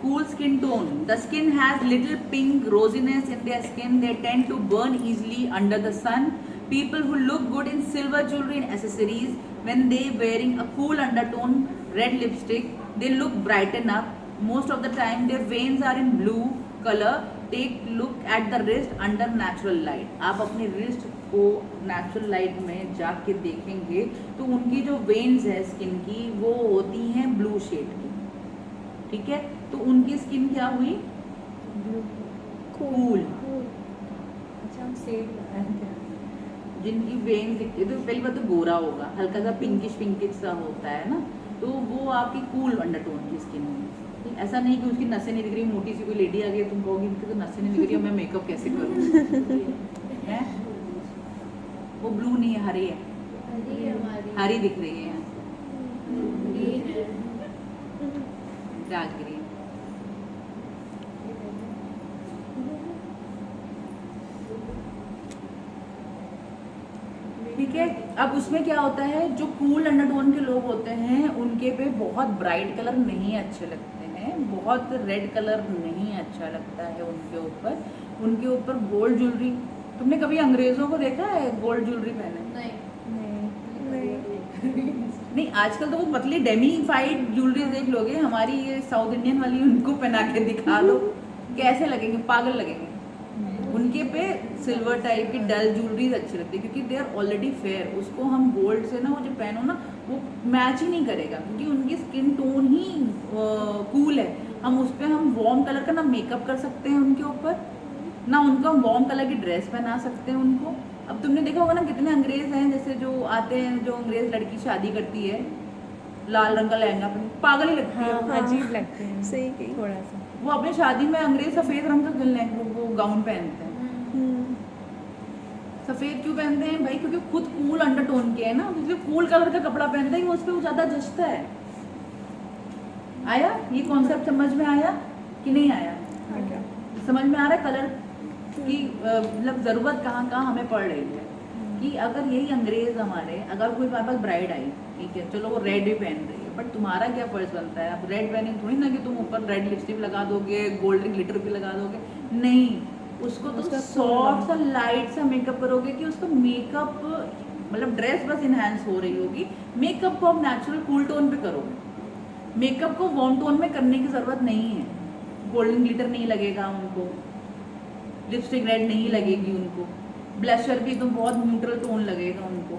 cool skin tone. The skin has little pink rosiness in their skin. They tend to burn easily under the sun. People who look good in silver jewelry and accessories, when they wearing a cool undertone red lipstick, they look brighten up. Most of the time their veins are in blue color. Take look at the wrist under natural light. आप अपने wrist को natural light में जाके देखेंगे तो उनकी जो veins है स्किन की वो होती हैं ब्लू शेड की, ठीक है। तो उनकी स्किन क्या हुई, कूल। अच्छा हम शेड जिनकी वेन्स दिखती है तो पहली बात तो गोरा होगा, हल्का सा पिंकिश सा होता है ना, तो वो आपकी कूल अंडरटोन की स्किन होगी। ऐसा नहीं कि उसकी नसें नहीं दिख रही, मोटी सी कोई लेडी आ गई तुम कहोगी इनकी तो नसें नहीं दिख रही, मैं मेकअप कैसे करूँ है। वो ब्लू नहीं है, हरी है, हरी दिख रही है, डार्क ग्रीन। ठीक है। अब उसमें क्या होता है, जो कूल अंडरटोन के लोग होते हैं उनके पे बहुत ब्राइट कलर नहीं अच्छे लगते हैं, बहुत रेड कलर नहीं अच्छा लगता है उनके ऊपर गोल्ड ज्वेलरी। तुमने कभी अंग्रेजों को देखा है गोल्ड ज्वेलरी पहने? नहीं, आजकल तो वो पतली डेमीफाइड ज्वेलरी देख लोगे, हमारी ये साउथ इंडियन वाली उनको पहना के दिखा दो कैसे लगेंगे, पागल लगेंगे। उनके पे सिल्वर टाइप की डल ज्वेलरीज अच्छी लगती है क्योंकि दे आर ऑलरेडी फेयर। उसको हम गोल्ड से ना वो जो पहनो ना वो मैच ही नहीं करेगा क्योंकि उनकी स्किन टोन ही कूल है। हम उस पर हम वार्म कलर का ना मेकअप कर सकते हैं उनके ऊपर, ना उनको हम वार्म कलर की ड्रेस पहना सकते हैं उनको। अब तुमने देखा होगा ना कितने अंग्रेज हैं जैसे जो आते हैं, जो अंग्रेज लड़की शादी करती है लाल रंग का लहंगा पहन, पागल ही लगती है, अजीब लगते हैं। सही कही। थोड़ा सा वो अपनी शादी में अंग्रेज सफेद रंग का लहंगा वो गाउन पहनते हैं। सफेद क्यों पहनते हैं भाई? क्योंकि खुद कूल अंडरटोन के है ना, इसलिए कूल कलर का कपड़ा पहनते हैं, उस पर वो ज्यादा जचता है। आया ये कॉन्सेप्ट समझ में आया कि नहीं आया? समझ में आ रहा है कलर की मतलब जरूरत कहाँ कहाँ हमें पड़ रही है कि अगर यही अंग्रेज हमारे, अगर कोई हमारे पास ब्राइड आई, ठीक है चलो वो रेड भी पहन रही है, बट तुम्हारा क्या फर्ज बनता है? आप रेड पहने थोड़ी ना कि तुम ऊपर रेड लिपस्टिक लगा दोगे, गोल्डन ग्लिटर भी लगा दोगे, नहीं, उसको तो सॉफ्ट सा लाइट सा मेकअप करोगे कि उसका मेकअप मतलब ड्रेस बस इनहेंस हो रही होगी। मेकअप को आप नेचुरल कूल टोन पे करोगे, मेकअप को वार्म टोन में करने की जरूरत नहीं है। गोल्डन ग्लिटर नहीं लगेगा उनको, लिपस्टिक रेड नहीं लगेगी उनको, ब्लशर भी तो बहुत न्यूट्रल टोन लगेगा उनको,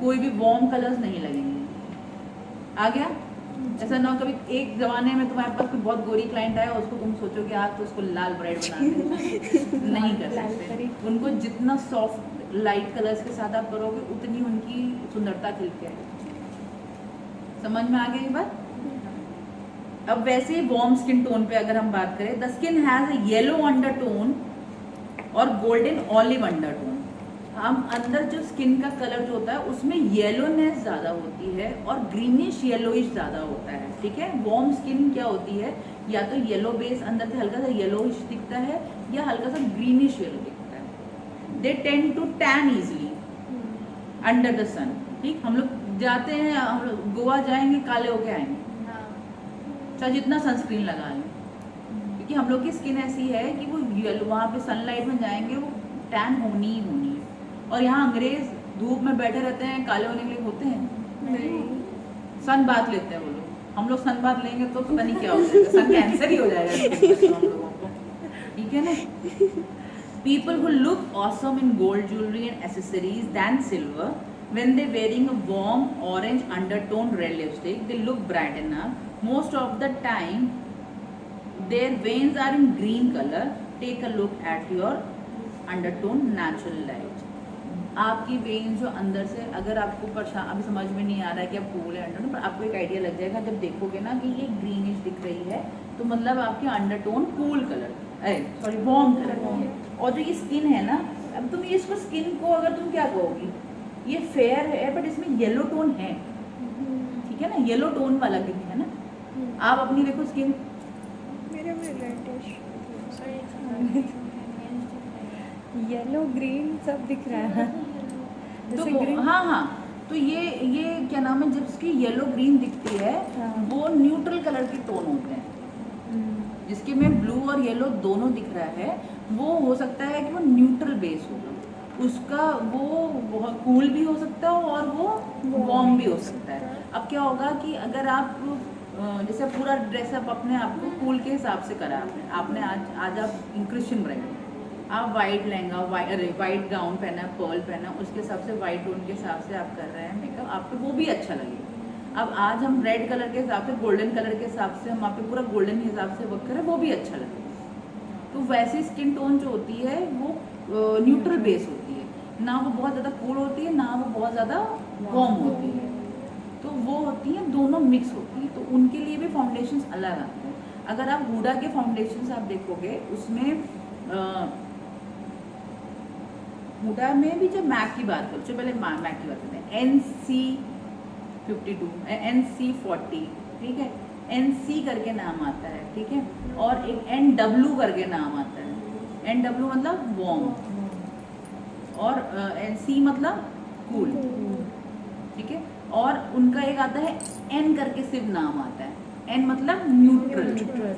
कोई भी वार्म कलर्स नहीं लगेंगे। आ गया? ऐसा ना कभी एक जमाने में तुम्हारे पास कोई बहुत गोरी क्लाइंट आया उसको तुम सोचो कि आज तो उसको लाल ब्राइड बना दे, नहीं कर सकते। उनको जितना सॉफ्ट लाइट कलर्स के साथ आप करोगे उतनी उनकी सुंदरता खिल के आएगी। समझ में आ गई बात? अब वैसे ही वार्म स्किन टोन पे अगर हम बात करें, the skin has a yellow undertone और गोल्डन ऑलिव अंडरटोन। हम अंदर जो स्किन का कलर जो होता है उसमें येलोनेस ज़्यादा होती है और ग्रीनिश येलोइश ज़्यादा होता है, ठीक है। वार्म स्किन क्या होती है, या तो येलो बेस अंदर से हल्का सा येलोइश दिखता है या हल्का सा ग्रीनिश येलो दिखता है। They tend to tan easily under the sun, ठीक। हम लोग जाते हैं, हम लोग गोवा जाएंगे काले होके आएंगे, हाँ चाहे जितना सनस्क्रीन लगा लें, क्योंकि हम लोग की स्किन ऐसी है कि वो येलो वहाँ पे सनलाइट में जाएंगे वो टैन होनी ही होनी है। और यहाँ अंग्रेज धूप में बैठे रहते हैं, काले होने के लिए होते हैं नहीं सन बात लेते हैं वो लोग। हम लोग सन बात लेंगे तो पता नहीं क्या हो जाएगा, सन कैंसर ही हो जाएगा हम लोगों को, ठीक है ना। People who look awesome in gold jewelry and accessories than silver, when they wearing a warm orange undertone red lipstick, they look bright enough. Most of the time, their veins are in green color. Take a look at your undertone natural light. आपकी when जो अंदर से, अगर आपको परेशान अभी समझ में नहीं आ रहा है कि आप कूल है अंडरटोन, पर आपको एक आइडिया लग जाएगा जब देखोगे ना कि ये ग्रीनिश दिख रही है तो मतलब आपके undertone cool colour, sorry warm colour की है। और जो ये स्किन है ना, अब तुम ये इसको स्किन को अगर तुम क्या कहोगी, ये फेयर है बट इसमें येलो टोन है, ठीक है ना, येलो टोन वाला ग्रीन है ना। आप अपनी देखो स्किन, मेरे में रेडिश येलो ग्रीन सब दिख रहा है। तो जैसे वो ग्रीन, हाँ हाँ, तो ये क्या नाम है, जब इसकी येलो ग्रीन दिखती है हाँ। वो न्यूट्रल कलर के टोन होते हैं। जिसके में ब्लू और येलो दोनों दिख रहा है वो हो सकता है कि वो न्यूट्रल बेस होगा उसका, वो कूल भी हो सकता है और वो वार्म भी हो सकता है। अब क्या होगा कि अगर आप जैसे पूरा ड्रेसअप अपने आप को कूल के हिसाब से करा आपने आज आप क्रिश्चियन ब्राइड, आप वाइट लहंगा वाइट गाउन पहना, पर्ल पहना, उसके हिसाब से वाइट टोन के हिसाब से आप कर रहे हैं मेकअप, आपको वो भी अच्छा लगेगा। अब आज हम रेड कलर के हिसाब से, गोल्डन कलर के हिसाब से हम आप पे पूरा गोल्डन के हिसाब से वर्क करें, वो भी अच्छा लगेगा। तो वैसे स्किन टोन जो होती है वो न्यूट्रल बेस होती है, ना वो बहुत ज़्यादा कूल होती है ना वो बहुत ज़्यादा वार्म होती है, तो वो होती है दोनों मिक्स होती है। तो उनके लिए भी फाउंडेशंस अलग आते हैं। अगर आप हुडा के फाउंडेशंस आप देखोगे उसमें हुडा में भी जब मैक की बात करो, जो पहले मैक की बात करते हैं, NC52 NC40, ठीक है, NC करके नाम आता है, ठीक है, और एक NW करके नाम आता है। NW मतलब वार्म और NC मतलब कूल, ठीक है, और उनका एक आता है N करके सिर्फ नाम आता है, N मतलब न्यूट्रल।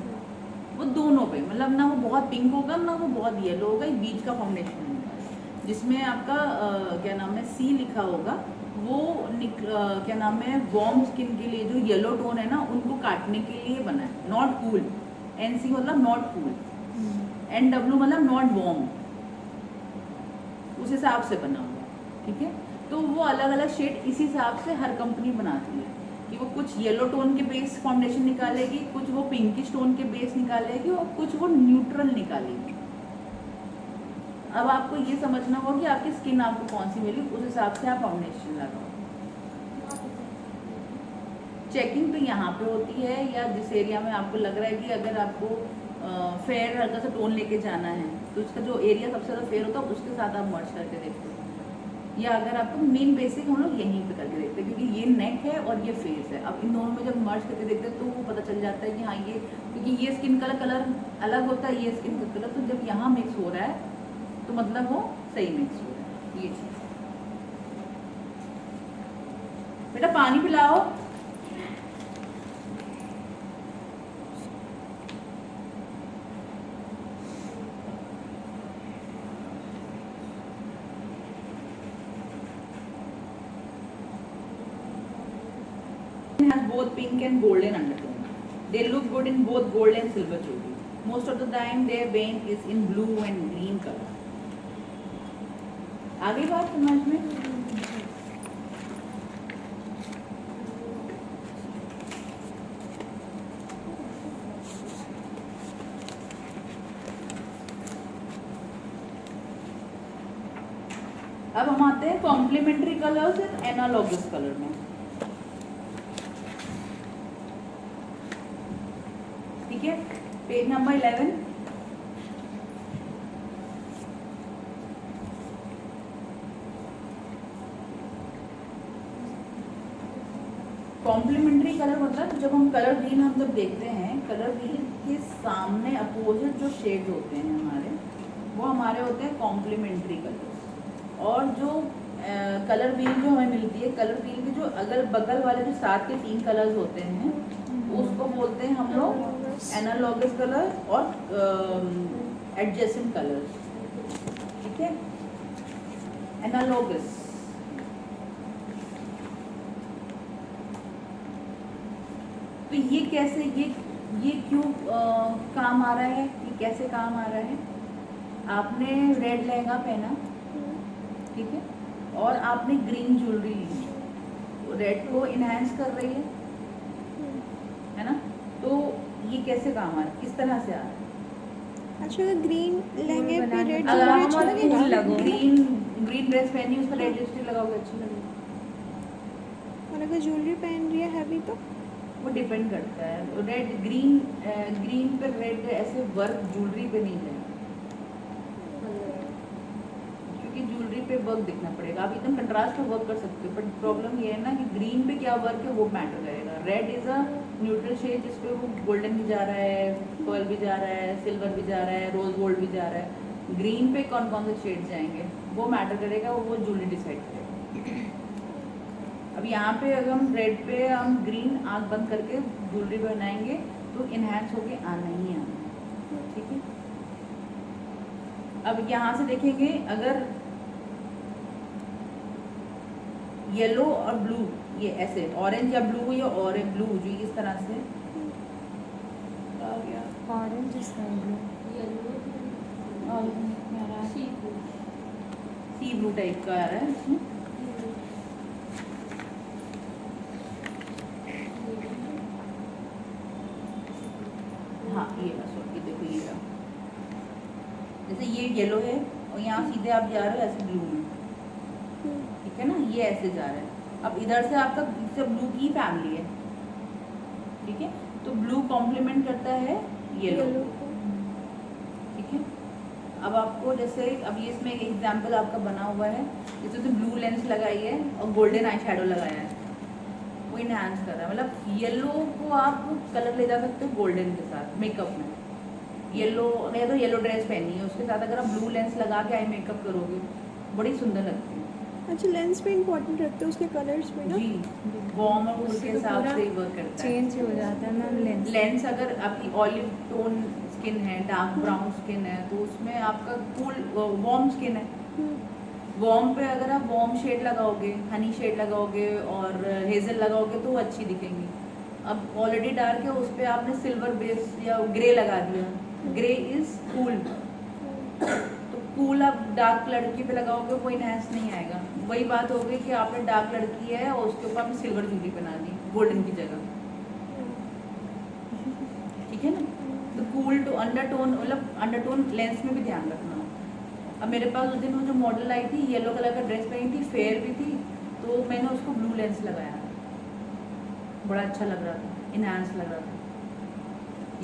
वो दोनों पे मतलब ना वो बहुत पिंक होगा ना वो बहुत येलो होगा, एक बीच का फाउंडेशन होगा जिसमें आपका क्या नाम है C लिखा होगा, वो क्या नाम है वार्म स्किन के लिए जो येलो टोन है ना उनको काटने के लिए बना है, नॉट कूल। NC मतलब नॉट कूल, NW मतलब नॉट वार्म, उस हिसाब से बना हुआ, ठीक है। तो वो अलग अलग शेड इसी हिसाब से हर कंपनी बनाती है कि वो कुछ येलो टोन के बेस फाउंडेशन निकालेगी, कुछ वो पिंकिश टोन के बेस निकालेगी और कुछ वो न्यूट्रल निकालेगी। अब आपको ये समझना होगा कि आपकी स्किन आपको कौन सी मिली, उस हिसाब से आप फाउंडेशन लगाओ। चेकिंग तो यहाँ पे होती है या जिस एरिया में आपको लग रहा है कि अगर आपको फेयर हल्का सा टोन लेके जाना है तो उसका जो एरिया सबसे ज़्यादा फेयर होता है उसके साथ आप मर्ज करके देखते हो, या अगर आपको मेन बेसिक हम लोग यहीं पे करके देखते हैं क्योंकि ये नेक है और ये फेस है। अब इन दोनों में जब मर्ज करके देखते हैं तो वो पता चल जाता है कि हाँ ये, क्योंकि ये स्किन कलर अलग होता है, ये स्किन का कलर, तो जब यहाँ मिक्स हो रहा है तो मतलब वो सही मिक्स हो रहा है। ये चीज़, बेटा पानी पिलाओ। Has both pink and golden undertone. They look good in both gold and silver jewelry. Most of the time their vein is in blue and green color. आगे बात समझ में? अब हम आते हैं complementary colours and analogous colour में, ठीक है। Page number 11। कॉम्प्लीमेंट्री कलर मतलब जब हम कलर ग्रीन हम जब देखते हैं, कलर ग्रीन के सामने अपोजिट जो शेड्स होते हैं हमारे, वो हमारे होते हैं कॉम्प्लीमेंट्री कलर्स। और जो कलर व्हील जो हमें मिलती है, कलर व्हील के जो अगल बगल वाले जो साथ के 3 कलर्स होते हैं, उसको बोलते हैं हम लोग एनालॉगस कलर और एडजेसेंट कलर्स। ठीक है, एनालॉगस। तो ये कैसे, ये क्यों काम आ रहा है, ये कैसे काम आ रहा है? आपने रेड लहंगा पहना, ठीक है, और आपने ग्रीन ज्वेलरी ली, रेड को इनहेंस कर रही है ना? तो ये कैसे काम आ रहा है, किस तरह से आ रहा है? अच्छा, ग्रीन लहंगे पे रेड अगर ज्वेलरी आप अच्छा लगेगा। ग्रीन ड्रेस पहनी, उस पर रेड लिपस्टिक लगाओगे, अच्छी लगेगी। और अगर ज्वेलरी पहन रही है हैवी तो वो डिपेंड करता है। रेड ग्रीन पे रेड ऐसे वर्क ज्वेलरी पे नहीं जाएगा, क्योंकि ज्वेलरी पे वर्क दिखना पड़ेगा। आप एकदम कंट्रास्ट में वर्क कर सकते हो, बट प्रॉब्लम ये है ना कि ग्रीन पे क्या वर्क है वो मैटर करेगा। Red is a neutral shade जिसपे वो गोल्डन भी जा रहा है, पर्ल भी जा रहा है, सिल्वर भी जा रहा है, रोज गोल्ड भी जा रहा है। ग्रीन पे कौन कौन से शेड जाएंगे वो मैटर करेगा, वो ज्वेलरी डिसाइड करेगा। अब यहाँ पे अगर हम रेड पे हम ग्रीन आँख बंद करके ज्वेलरी बनाएंगे तो इनहेंस होके आना ही आना। ठीक है, अब यहाँ से देखेंगे, अगर येलो और ब्लू, ये ऐसे ऑरेंज या ब्लू या ऑरेंज ब्लू जो इस तरह से आ गया, ऑरेंज सी ब्लू टाइप का आ रहा है इसमें। हाँ ये सॉरी, देखो ये रहा, जैसे ये येलो है और यहाँ सीधे आप जा रहे हो ऐसे ब्लू में, ठीक है ना, ये ऐसे जा रहा है। अब इधर से आपका इससे ब्लू की फैमिली है, ठीक है, तो ब्लू कॉम्प्लीमेंट करता है येलो, ठीक है। अब आपको जैसे अब ये इसमें एक एग्जांपल आपका बना हुआ है, जैसे तो ब्लू लेंस लगाई है और गोल्डन आई शेडो लगाया है, वो इनहांस कर रहा है। मतलब येलो को आप कलर ले जा सकते हो गोल्डन के साथ मेकअप में। येलो नहीं तो येलो ड्रेस पहनी है, उसके साथ अगर आप ब्लू लेंस लगा के आई मेकअप करोगे बड़ी सुंदर लगती है। अच्छा, लेंस पे इंपॉर्टेंट रखते हैं उसके कलर्स में ना। जी, वार्म और कूल के हिसाब से ही वर्क करता है। चेंज हो जाता है मैम लेंस। लेंस अगर आपकी ऑलिव टोन स्किन है, डार्क ब्राउन स्किन है, तो उसमें आपका कूल वार्म स्किन है, वार्म पे अगर आप वार्म शेड लगाओगे, हनी शेड लगाओगे और हेजल लगाओगे तो वो अच्छी दिखेंगी। अब ऑलरेडी डार्क है, उस पर आपने सिल्वर बेस या ग्रे लगा दिया, ग्रे इज कूल, तो कूल आप डार्क लड़की पे लगाओगे वो इनहेंस नहीं आएगा। वही बात हो गई कि आपने डार्क लड़की है और उसके ऊपर आपने सिल्वर ज्वेलरी बना दी गोल्डन की जगह, ठीक है ना। तो कूल टू अंडरटोन, मतलब अंडरटोन लेंस में भी ध्यान रखना। अब मेरे पास उस दिन वो जो मॉडल आई थी, येलो कलर का ड्रेस पहनी थी, फेयर भी थी, तो मैंने उसको ब्लू लेंस लगाया, बड़ा अच्छा लग रहा था, इनहांस लग रहा था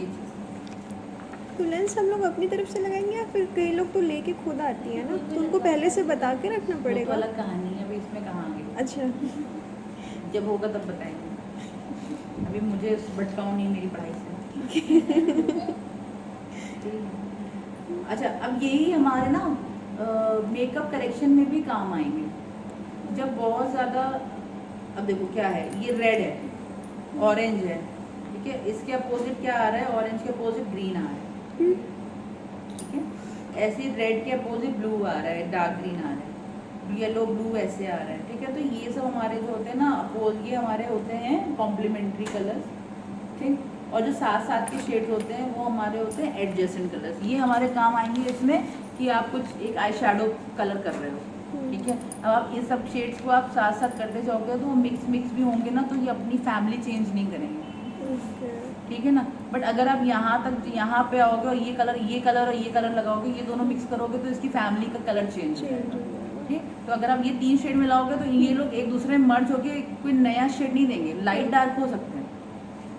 ये चीज़। तो लेंस हम लोग अपनी तरफ से लगाएंगे या फिर कई लोग तो लेके खुद आती है ना, तो उनको पहले से बता के रखना वो तो पड़ेगा। अलग कहानी है, अभी इसमें कहाँ आगे, अच्छा, जब होगा तब बताएंगे, अभी मुझे भटकाओ नहीं मेरी पढ़ाई से। अच्छा, अब यही हमारे ना मेकअप करेक्शन में भी काम आएंगे। जब बहुत ज़्यादा, अब देखो क्या है, ये रेड है, ऑरेंज है, ठीक है, इसके अपोजिट क्या आ रहा है, ऑरेंज के अपोजिट ग्रीन आ रहा है, ठीक है, ऐसे रेड के अपोजिट ब्लू आ रहा है, डार्क ग्रीन आ रहा है, येलो ब्लू ऐसे आ रहा है, ठीक है। तो ये सब हमारे जो होते हैं ना अपोज, ये हमारे होते हैं कॉम्प्लीमेंट्री कलर्स, ठीक। और जो साथ साथ के शेड्स होते हैं वो हमारे होते हैं एडजेसेंट कलर्स। ये हमारे काम आएंगे इसमें कि आप कुछ एक आई शेडो कलर कर रहे हो, ठीक है। अब आप ये सब शेड्स को आप साथ साथ करते जाओगे तो वो मिक्स भी होंगे ना, तो ये अपनी फैमिली चेंज नहीं करेंगे, ठीक है ना। बट अगर आप यहाँ तक यहाँ पे आओगे और ये कलर और ये कलर लगाओगे, ये दोनों मिक्स करोगे तो इसकी फैमिली का कलर चेंज हो जाएगा, ठीक। तो अगर आप ये 3 शेड मिलाओगे तो ये लोग एक दूसरे में मर्ज होके कोई नया शेड नहीं देंगे, लाइट डार्क हो सकते हैं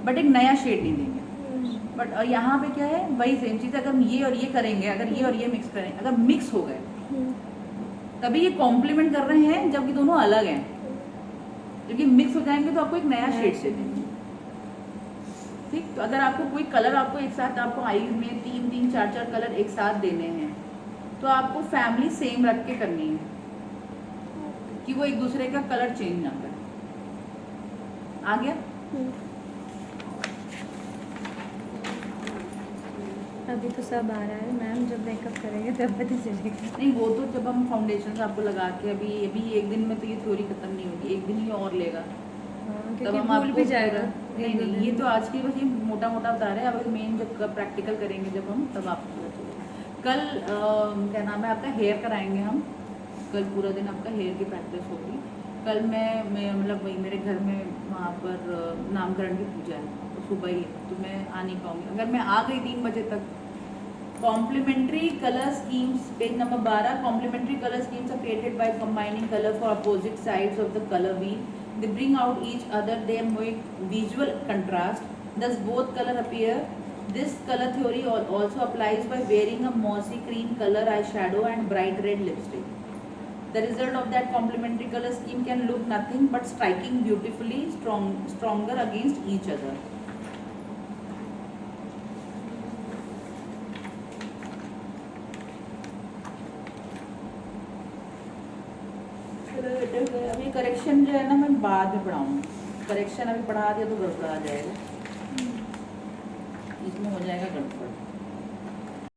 बट एक नया शेड नहीं देंगे। बट और यहाँ पे क्या है, वही सेम चीज़, अगर हम ये और ये करेंगे, अगर ये और ये मिक्स करें, अगर मिक्स हो गए तभी ये कॉम्प्लीमेंट कर रहे हैं, जबकि दोनों अलग हैं। क्योंकि मिक्स हो जाएंगे तो आपको एक नया शेड से देंगे। ठीक, तो अगर आपको कोई कलर आपको एक साथ आपको आईज में 3-3, 4-4 कलर एक साथ देने हैं तो आपको फैमिली सेम रख के करनी है कि वो एक दूसरे का कलर चेंज ना करे। आ गया? अभी तो सब आ रहा है मैम, जब मेकअप करेंगे तब पता चलेगा। नहीं, वो तो जब हम फाउंडेशन आपको लगा के अभी अभी एक दिन में तो ये थ्योरी खत्म नहीं होगी, एक दिन ही और लेगा। हाँ, तब क्योंकि हम भूल आपको भी जाएगा। नहीं नहीं, ये तो आज की बस ये मोटा मोटा बता रहे हैं। अब मेन जब प्रैक्टिकल करेंगे जब हम, तब आपको पता चलेगा। कल क्या नाम है आपका, हेयर कराएंगे हम। कल पूरा दिन आपका हेयर की प्रैक्टिस होगी। कल मैं मतलब वही मेरे घर में वहाँ पर नामकरण की पूजा है, तो सुबह ही है, तो मैं आ नहीं पाऊँगी। अगर मैं आ गई 3 बजे तक, complementary colour schemes, page number 12, complementary colour schemes are created by combining colour for opposite sides of the colour wheel. They bring out each other, they make visual contrast, thus both color appear. This color theory also applies by wearing a mossy cream color eyeshadow and bright red lipstick. The result of that complementary color scheme can look nothing but striking beautifully stronger against each other. अभी correction जो है ना मैं बाद में पढ़ाऊँगी। Correction अभी पढ़ा दिया तो गड़बड़ा जाएगा, इसमें हो जाएगा गड़बड़।